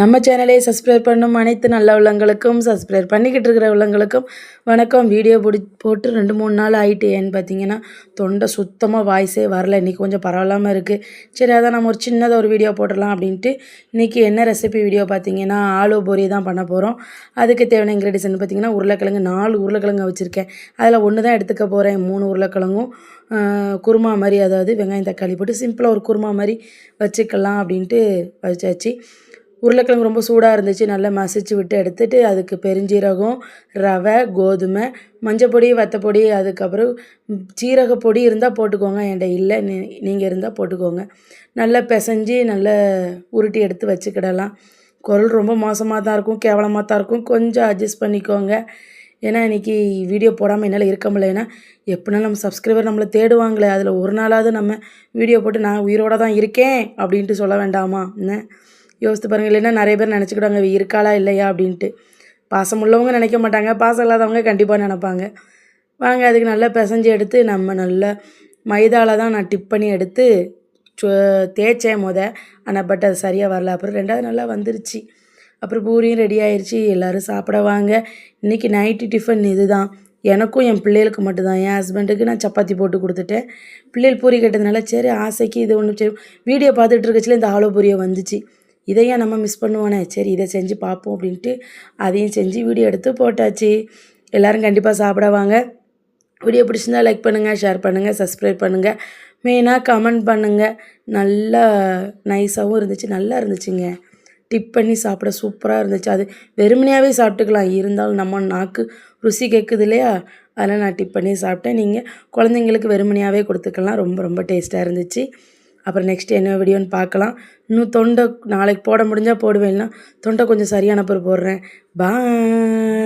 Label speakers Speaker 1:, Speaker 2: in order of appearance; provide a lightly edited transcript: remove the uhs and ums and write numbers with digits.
Speaker 1: நம்ம சேனலை சப்ஸ்கிரைப் பண்ணும் அனைத்து நல்ல உள்ளங்களுக்கும் சப்ஸ்கிரைப் பண்ணிக்கிட்டு இருக்கிற உள்ளங்களுக்கும் வணக்கம். வீடியோ போட்டு 2-3 நாள் ஆகிட்டு. ஏன்னு பார்த்தீங்கன்னா தொண்டை சுத்தமாக வாய்ஸே வரல. இன்றைக்கி கொஞ்சம் பரவாயில்லாமல் இருக்குது. சரி, அதான் நம்ம ஒரு சின்னதாக ஒரு வீடியோ போட்டுடலாம் அப்படின்ட்டு இன்றைக்கி என்ன ரெசிபி வீடியோ பார்த்தீங்கன்னா ஆலு பொரி தான் பண்ண போகிறோம். அதுக்கு தேவையான இன்க்ரீடியன்ஸ் பார்த்தீங்கன்னா உருளைக்கிழங்கு 4 உருளைக்கிழங்கு வச்சுருக்கேன். அதில் ஒன்று தான் எடுத்துக்க போகிறேன். 3 உருளைக்கிழங்கும் குருமா மாதிரி, அதாவது வெங்காயம் தக்காளி போட்டு சிம்பிளாக ஒரு குருமா மாதிரி வச்சுக்கலாம் அப்படின்ட்டு வச்சாச்சு. உருளைக்கிழங்கு ரொம்ப சூடாக இருந்துச்சு. நல்லா மசிச்சு விட்டு எடுத்துகிட்டு அதுக்கு பெருஞ்சீரகம், ரவை, கோதுமை, மஞ்சப்பொடி, வத்தப்பொடி, அதுக்கப்புறம் சீரகப்பொடி இருந்தால் போட்டுக்கோங்க. என்கிட்ட இல்லை, நீங்கள் இருந்தால் போட்டுக்கோங்க. நல்லா பிசைஞ்சு நல்லா உருட்டி எடுத்து வச்சுக்கிடலாம். குரல் ரொம்ப மோசமாக தான் இருக்கும், கேவலமாக தான் இருக்கும். கொஞ்சம் அட்ஜஸ்ட் பண்ணிக்கோங்க. ஏன்னா இன்றைக்கி வீடியோ போடாமல் என்னால் இருக்க முடியல. ஏன்னா எப்படினாலும் நம்ம சப்ஸ்கிரைபர் நம்மளை தேடுவாங்களே, அதில் ஒரு நாளாவது நம்ம வீடியோ போட்டு நான் உயிரோடு தான் இருக்கேன் அப்படின்ட்டு சொல்ல வேண்டாமா என்ன யோசித்து பாருங்கள். இல்லைன்னா நிறைய பேர் நினச்சிக்கிடுவாங்க இருக்காளா இல்லையா அப்படின்ட்டு. பாசம் உள்ளவங்க நினைக்க மாட்டாங்க, பாசம் இல்லாதவங்க கண்டிப்பாக நினைப்பாங்க. வாங்க, அதுக்கு நல்லா பிசைஞ்சு எடுத்து நம்ம நல்லா மைதாவில் தான் நான் டிப் பண்ணி எடுத்து தேய்ச்சேன் ஆனால் பட் அது சரியாக வரல. அப்புறம் 2வது நல்லா வந்துருச்சு. அப்புறம் பூரியும் ரெடி ஆயிடுச்சு. எல்லோரும் சாப்பிட வாங்க. இன்றைக்கி நைட்டு டிஃபன் இது தான். எனக்கும் என் பிள்ளைகளுக்கு மட்டும்தான். என் ஹஸ்பண்டுக்கு நான் சப்பாத்தி போட்டு கொடுத்துட்டேன். பிள்ளைகள் பூரி கேட்டதுனால சரி ஆசைக்கு இது ஒன்று சரி வீடியோ பார்த்துட்டு இருக்கச்சில இந்த ஆலு பூரியை வந்துச்சு. இதையும் நம்ம மிஸ் பண்ணுவானே, சரி இதை செஞ்சு பார்ப்போம் அப்படின்ட்டு அதையும் செஞ்சு வீடியோ எடுத்து போட்டாச்சு. எல்லோரும் கண்டிப்பாக சாப்பிட வாங்க. வீடியோ பிடிச்சிருந்தா லைக் பண்ணுங்கள், ஷேர் பண்ணுங்கள், சப்ஸ்கிரைப் பண்ணுங்கள், மெயினாக கமெண்ட் பண்ணுங்கள். நல்லா நைஸாகவும் இருந்துச்சு, நல்லா இருந்துச்சுங்க. டிப் பண்ணி சாப்பிட சூப்பராக இருந்துச்சு. அது வெறுமனையாகவே சாப்பிட்டுக்கலாம், இருந்தாலும் நம்ம நாக்கு ருசி கேட்குது இல்லையா, அதனால் நான் டிப் பண்ணி சாப்பிட்டேன். நீங்கள் குழந்தைங்களுக்கு வெறுமனையாகவே கொடுத்துக்கலாம். ரொம்ப ரொம்ப டேஸ்ட்டாக இருந்துச்சு. அப்புறம் நெக்ஸ்ட் என்ன வீடியோன்னு பார்க்கலாம். இன்னும் தொண்டை நாளைக்கு போட முடிஞ்சால் போடுவேன், இல்லைனா தொண்டை கொஞ்சம் சரியான பிறகு போடுறேன். பாய்.